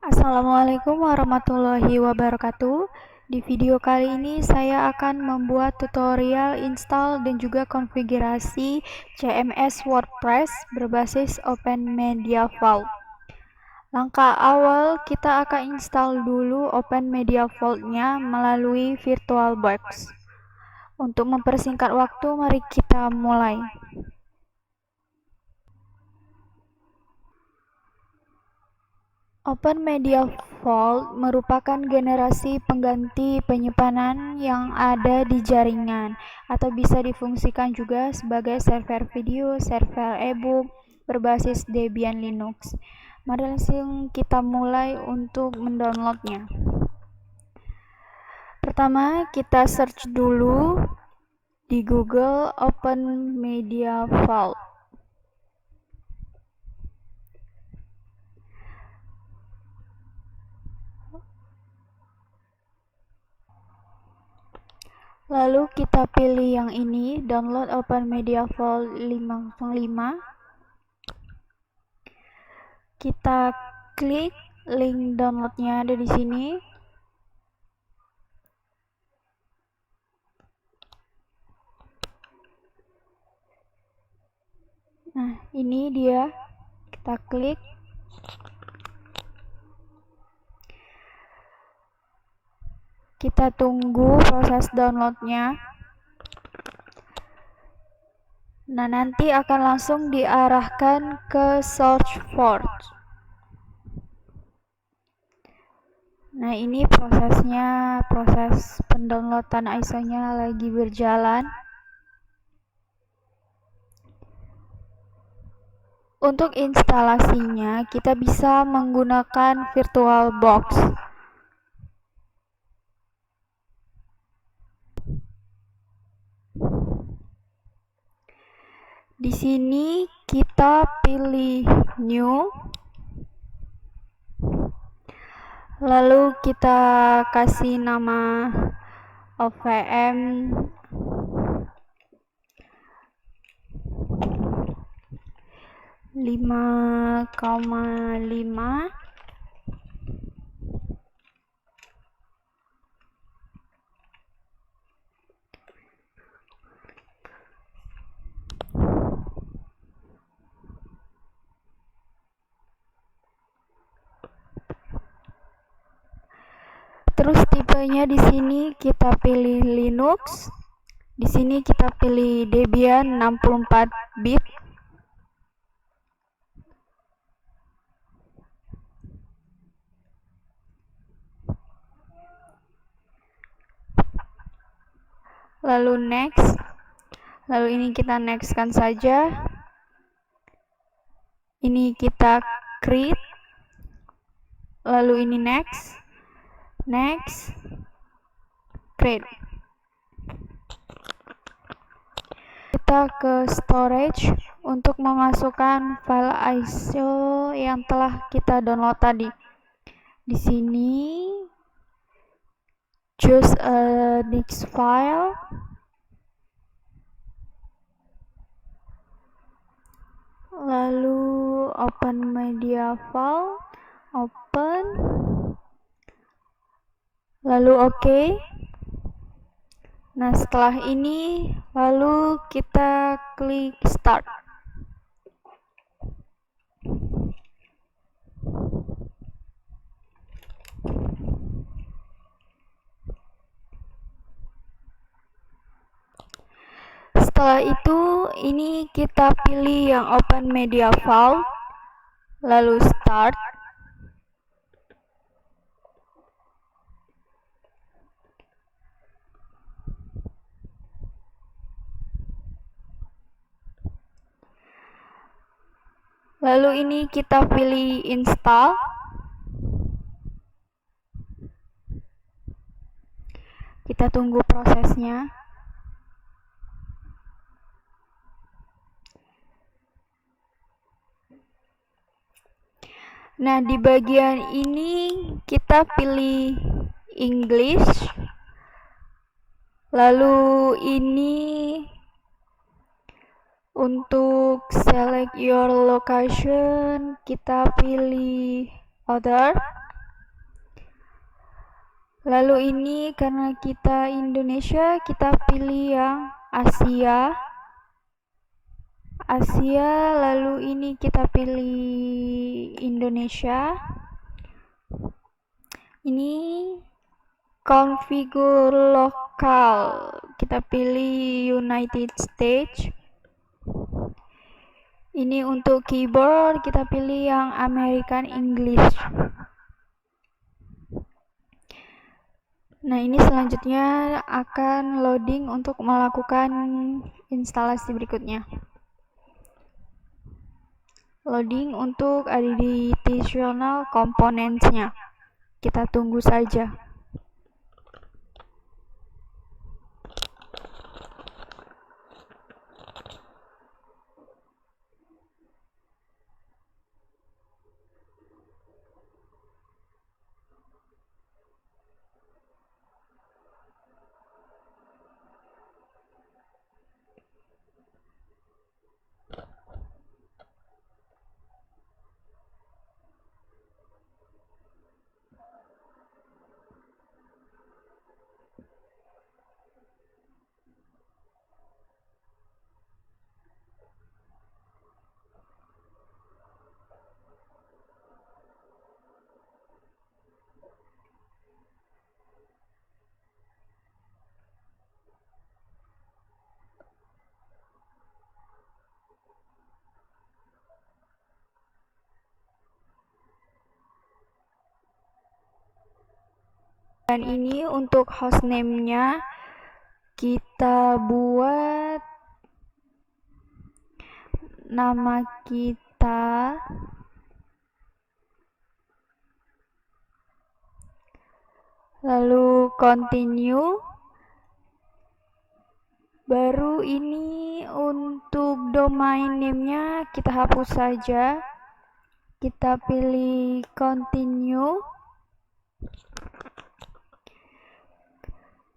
Assalamualaikum warahmatullahi wabarakatuh. Di video kali ini saya akan membuat tutorial install dan juga konfigurasi CMS WordPress berbasis Open Media Vault. Langkah awal kita akan install dulu Open Media Vault-nya melalui VirtualBox. Untuk mempersingkat waktu, mari kita mulai. Open Media Vault merupakan generasi pengganti penyimpanan yang ada di jaringan, atau bisa difungsikan juga sebagai server video, server e-book berbasis Debian Linux. Mari langsung kita mulai untuk mendownloadnya. Pertama, kita search dulu di Google Open Media Vault. Lalu kita pilih yang ini, download Open Media Vault 505. Kita klik link downloadnya ada di sini. Nah, ini dia. Kita klik. Kita tunggu proses downloadnya. Nah, nanti akan langsung diarahkan ke search for. Nah, ini prosesnya, proses pendownloadan ISO-nya lagi berjalan. Untuk instalasinya, kita bisa menggunakan VirtualBox. Di sini kita pilih New, lalu kita kasih nama OVM 5,5. Terus tipenya di sini kita pilih Linux. Di sini kita pilih Debian 64 bit. Lalu next. Lalu ini kita nextkan saja. Ini kita create. Lalu ini next. Next, create. Kita ke storage untuk memasukkan file ISO yang telah kita download tadi. Di sini choose a next file. Lalu open media file, open. Lalu OK. Nah, setelah ini lalu kita klik start. Setelah itu ini kita pilih yang Open Media Vault, lalu start. Lalu ini kita pilih install. Kita tunggu prosesnya. Nah, di bagian ini kita pilih English. Lalu ini untuk select your location, kita pilih other. Lalu ini karena kita Indonesia, kita pilih yang Asia. Lalu ini kita pilih Indonesia. Ini konfigur lokal, kita pilih United States. Ini untuk keyboard, kita pilih yang American English. Nah, ini selanjutnya akan loading untuk melakukan instalasi berikutnya. Loading untuk additional components-nya. Kita tunggu saja. Dan ini untuk hostname-nya kita buat nama kita, lalu continue. Baru ini untuk domain name-nya kita hapus saja. Kita pilih continue.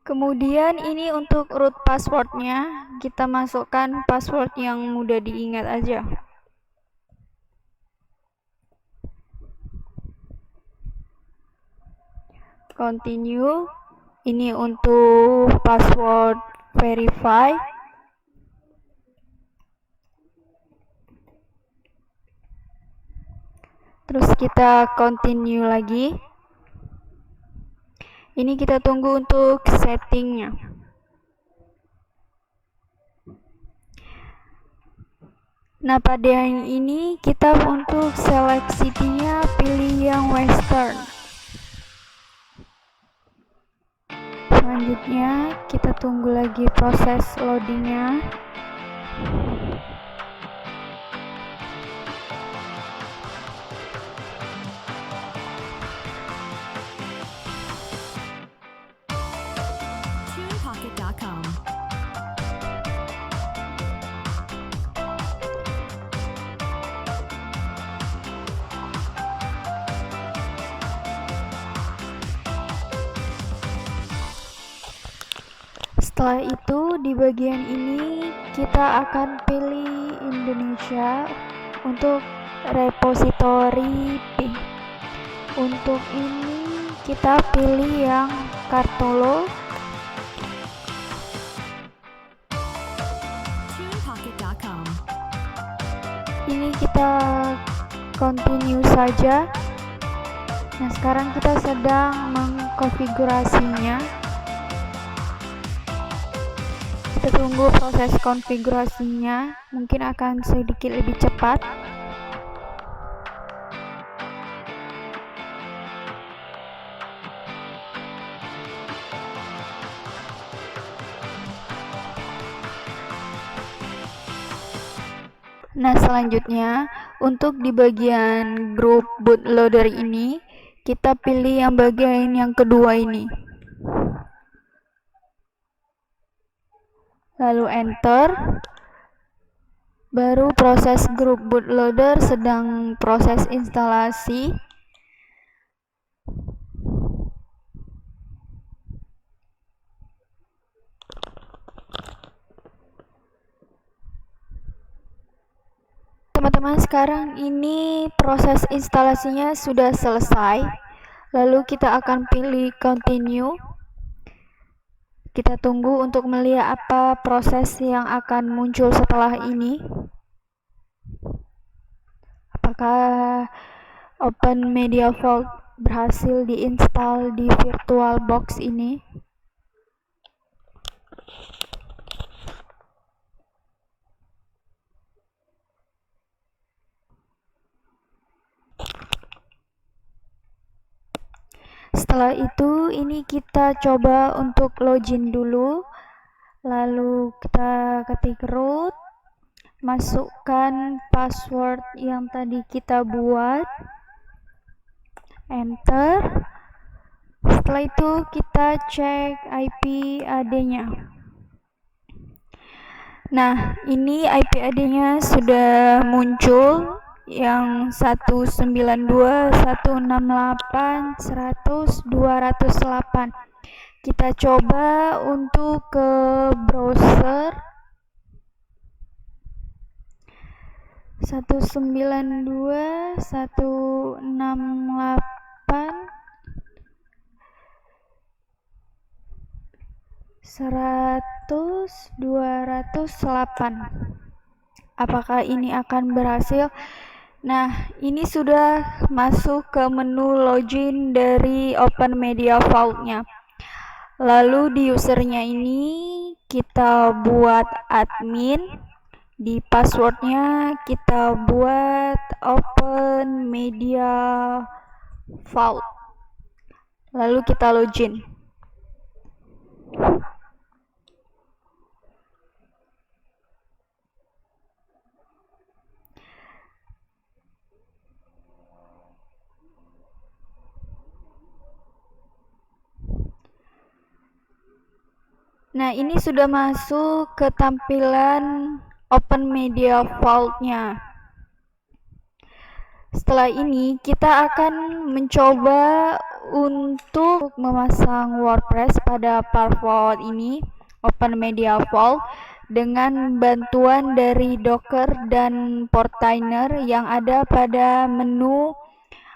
Kemudian ini untuk root password-nya, kita masukkan password yang mudah diingat aja. Continue. Ini untuk password verify. Terus kita continue lagi. Ini kita tunggu untuk settingnya. Nah, pada yang ini kita untuk seleksinya pilih yang western. Selanjutnya kita tunggu lagi proses loadingnya. TunePocket.com. Setelah itu di bagian ini kita akan pilih Indonesia untuk repositori P. Untuk ini kita pilih yang Kartolo. TunePocket.com. Ini kita continue saja. Nah, sekarang kita sedang mengkonfigurasinya. Kita tunggu proses konfigurasinya, mungkin akan sedikit lebih cepat. Nah, selanjutnya untuk di bagian grup bootloader ini kita pilih yang bagian yang kedua ini. Lalu enter. Baru proses grup bootloader sedang proses instalasi. Teman-teman, sekarang ini proses instalasinya sudah selesai. Lalu kita akan pilih continue. Kita tunggu untuk melihat apa proses yang akan muncul setelah ini. Apakah Open Media Vault berhasil diinstal di VirtualBox ini? Setelah itu, ini kita coba untuk login dulu. Lalu kita ketik root, masukkan password yang tadi kita buat, enter. Setelah itu kita cek IP AD-nya. Nah, ini IP AD-nya sudah muncul yang 192.168.100.208. Kita coba untuk ke browser 192.168.100.208. Apakah ini akan berhasil? Nah, ini sudah masuk ke menu login dari Open Media Vault-nya. Lalu di usernya ini kita buat admin. Di passwordnya kita buat Open Media Vault. Lalu kita login. Nah, ini sudah masuk ke tampilan Open Media Vault-nya. Setelah ini, kita akan mencoba untuk memasang WordPress pada vault ini, Open Media Vault, dengan bantuan dari Docker dan Portainer yang ada pada menu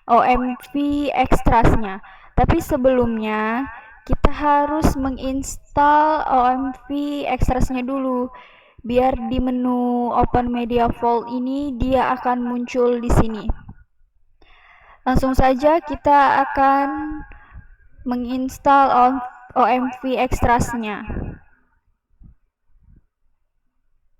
OMV Extras-nya. Tapi sebelumnya, kita harus menginstal OMV Extras-nya dulu, biar di menu Open Media Vault ini dia akan muncul di sini. Langsung saja kita akan menginstal OMV Extras-nya.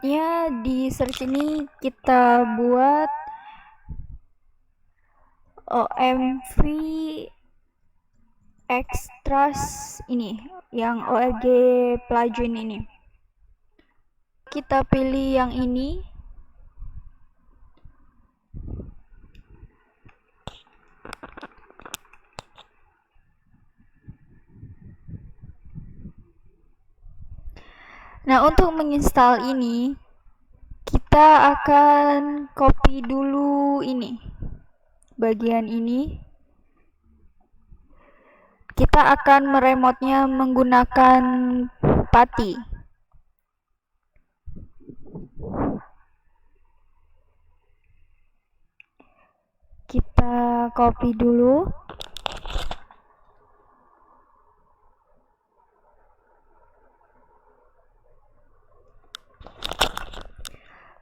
Ya, di search ini kita buat OMV Extras ini, yang org plugin ini. Kita pilih yang ini. Nah, untuk menginstal ini, kita akan copy dulu ini, bagian ini. Kita akan meremotnya menggunakan pati. Kita copy dulu.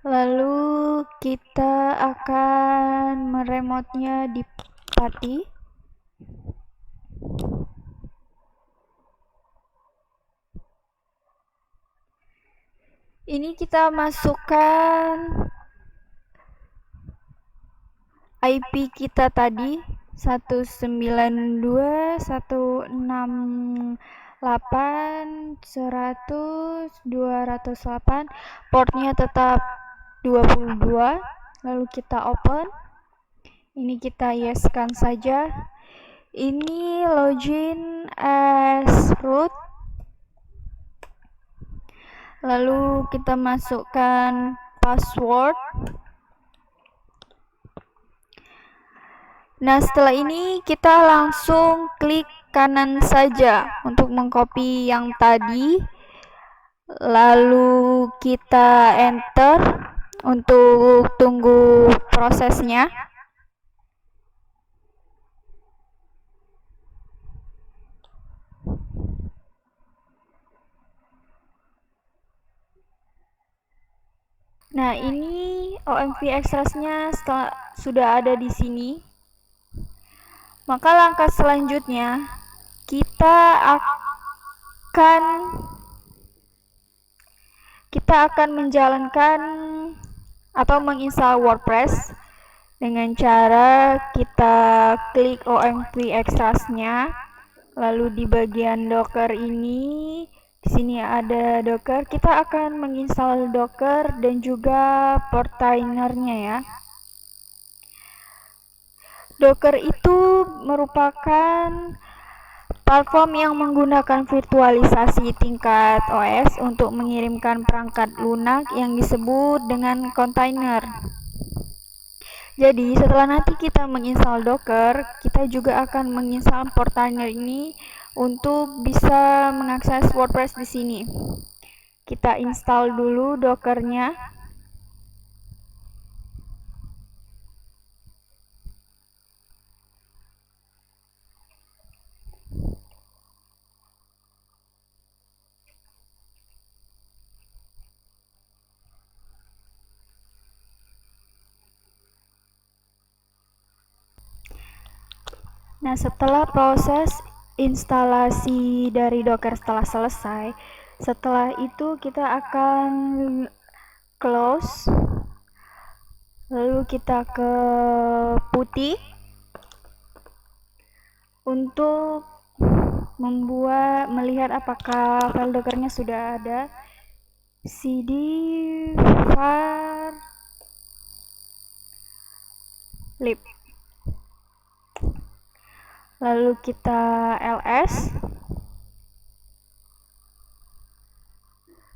Lalu kita akan meremotnya di pati. Ini kita masukkan IP kita tadi 192.168.100.208. Portnya tetap 22. Lalu kita open. Ini kita yes-kan saja. Ini login as root. Lalu kita masukkan password. Nah, setelah ini kita langsung klik kanan saja untuk mengcopy yang tadi. Lalu kita enter untuk tunggu prosesnya. Nah, ini OMV Extras-nya sudah ada di sini. Maka langkah selanjutnya akan kita akan menjalankan atau menginstal WordPress dengan cara kita klik OMV Extras-nya, lalu di bagian Docker ini, di sini ada Docker. Kita akan menginstal Docker dan juga portainernya ya. Docker itu merupakan platform yang menggunakan virtualisasi tingkat OS untuk mengirimkan perangkat lunak yang disebut dengan kontainer. Jadi, setelah nanti kita menginstal Docker, kita juga akan menginstal portainer ini untuk bisa mengakses WordPress di sini. Kita install dulu Dockernya. Nah, setelah proses instalasi dari Docker setelah selesai, setelah itu kita akan close, lalu kita ke putih untuk melihat apakah file Dockernya sudah ada. cd var lib, lalu kita ls.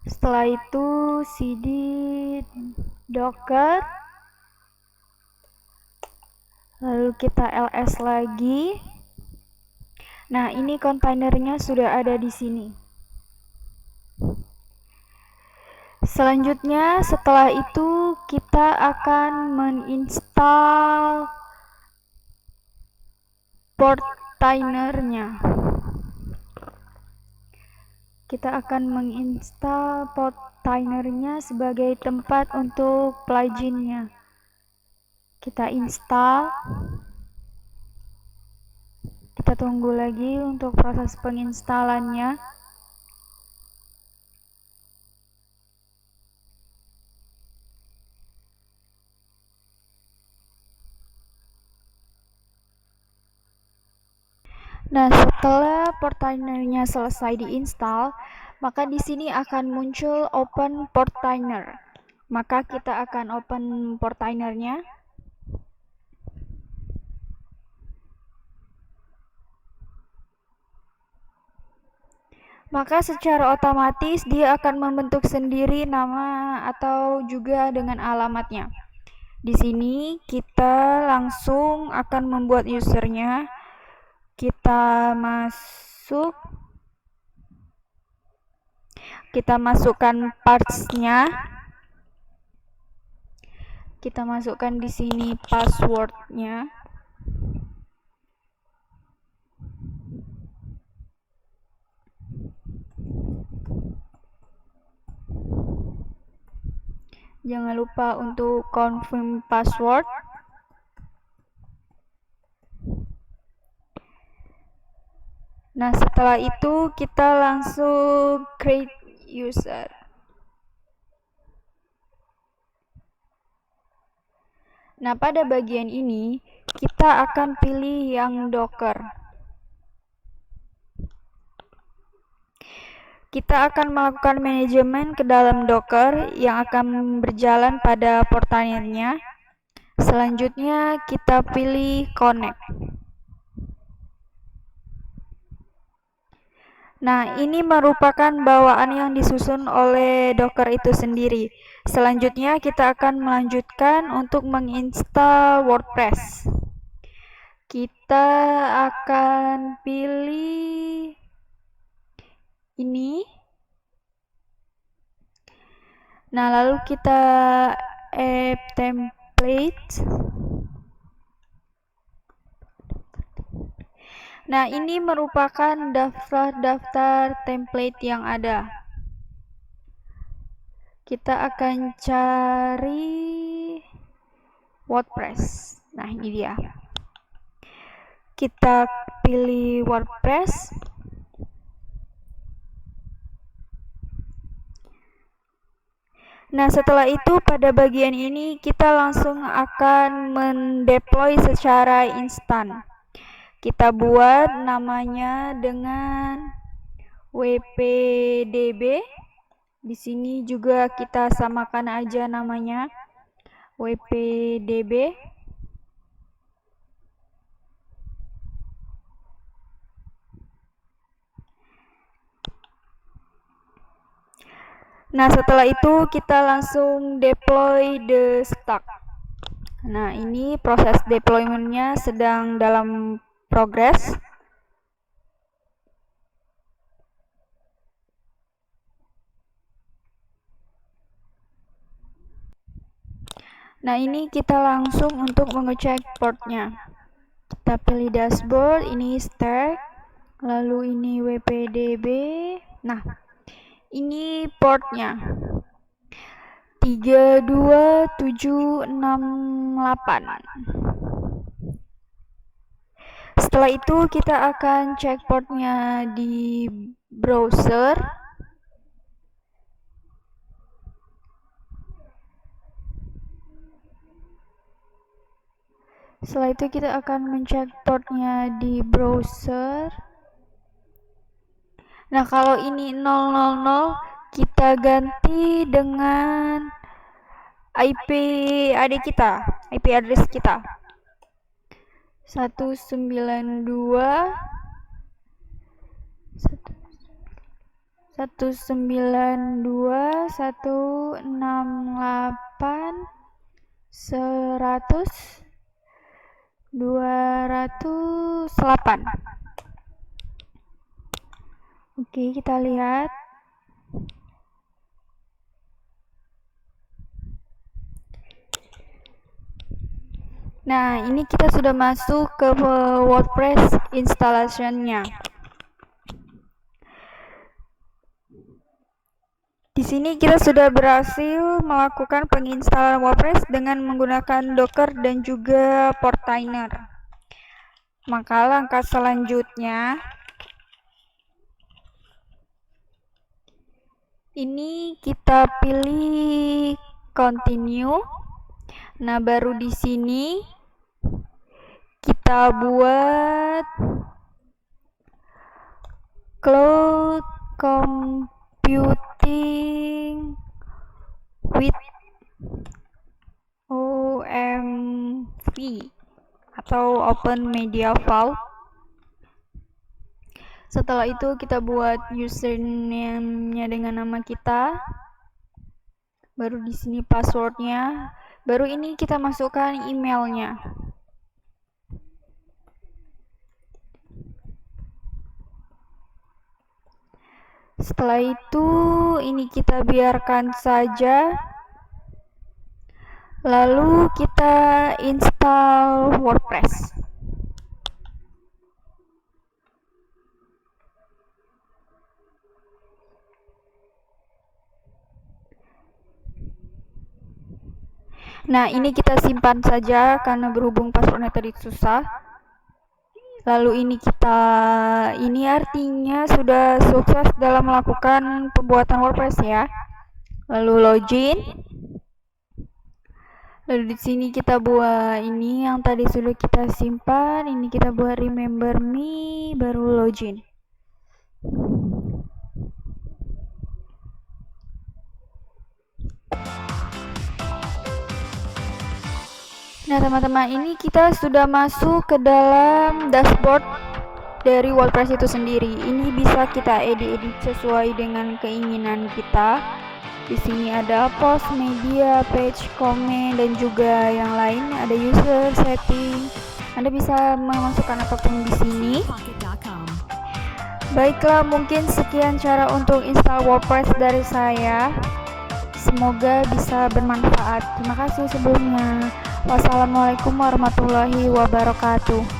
Setelah itu cd docker, lalu kita ls lagi. Nah, ini kontainernya sudah ada di sini. Selanjutnya, setelah itu kita akan menginstal portainernya. Kita akan menginstal portainernya sebagai tempat untuk pluginnya. Kita install. Kita tunggu lagi untuk proses penginstalannya. Nah, setelah portainernya selesai diinstal, maka di sini akan muncul open portainer. Maka kita akan open portainernya. Maka secara otomatis dia akan membentuk sendiri nama atau juga dengan alamatnya. Di sini kita langsung akan membuat usernya. Kita masukkan parts-nya. Kita masukkan di sini password-nya. Jangan lupa untuk confirm password. Nah, setelah itu kita langsung create user. Nah, pada bagian ini kita akan pilih yang Docker. Kita akan melakukan manajemen ke dalam Docker yang akan berjalan pada portainernya. Selanjutnya kita pilih connect. Nah, ini merupakan bawaan yang disusun oleh Docker itu sendiri. Selanjutnya kita akan melanjutkan untuk menginstal WordPress. Kita akan pilih ini. Nah, lalu kita add template. Nah, ini merupakan daftar template yang ada. kita akan cari WordPress. Nah, ini dia. Kita pilih WordPress. Nah, setelah itu pada bagian ini kita langsung akan mendeploy secara instan. Kita buat namanya dengan wpdb. Di sini juga kita samakan aja namanya wpdb. Nah, setelah itu kita langsung deploy the stack. Nah, ini proses deploymentnya sedang dalam progress. Nah, ini kita langsung untuk mengecek portnya. Kita pilih dashboard, ini stack, lalu ini wpdb. Nah, ini portnya 32768. Setelah itu kita akan cek portnya di browser. Setelah itu kita akan mencek portnya di browser. Nah, kalau ini 000 kita ganti dengan IP address kita 192.168.100.208. Oke, kita lihat. Nah, ini kita sudah masuk ke WordPress installation-nya. Di sini kita sudah berhasil melakukan penginstalan WordPress dengan menggunakan Docker dan juga Portainer. Maka langkah selanjutnya ini kita pilih continue. Nah, baru di sini kita buat cloud computing with OMV atau Open Media Vault. Setelah itu kita buat username-nya dengan nama kita. Baru di sini passwordnya. Baru ini kita masukkan emailnya. Setelah itu ini kita biarkan saja. Lalu kita install WordPress. Nah, ini kita simpan saja karena berhubung passwordnya tadi susah. Lalu ini artinya sudah sukses dalam melakukan pembuatan WordPress ya. Lalu login. Lalu di sini kita buat ini yang tadi sudah kita simpan, ini kita buat remember me, baru login. Nah, teman-teman, ini kita sudah masuk ke dalam dashboard dari WordPress itu sendiri. Ini bisa kita edit sesuai dengan keinginan kita. Di sini ada post, media, page, comment, dan juga yang lain. Ada user, setting. Anda bisa memasukkan apapun di sini. Baiklah, mungkin sekian cara untuk install WordPress dari saya. Semoga bisa bermanfaat. Terima kasih sebelumnya. Wassalamualaikum warahmatullahi wabarakatuh.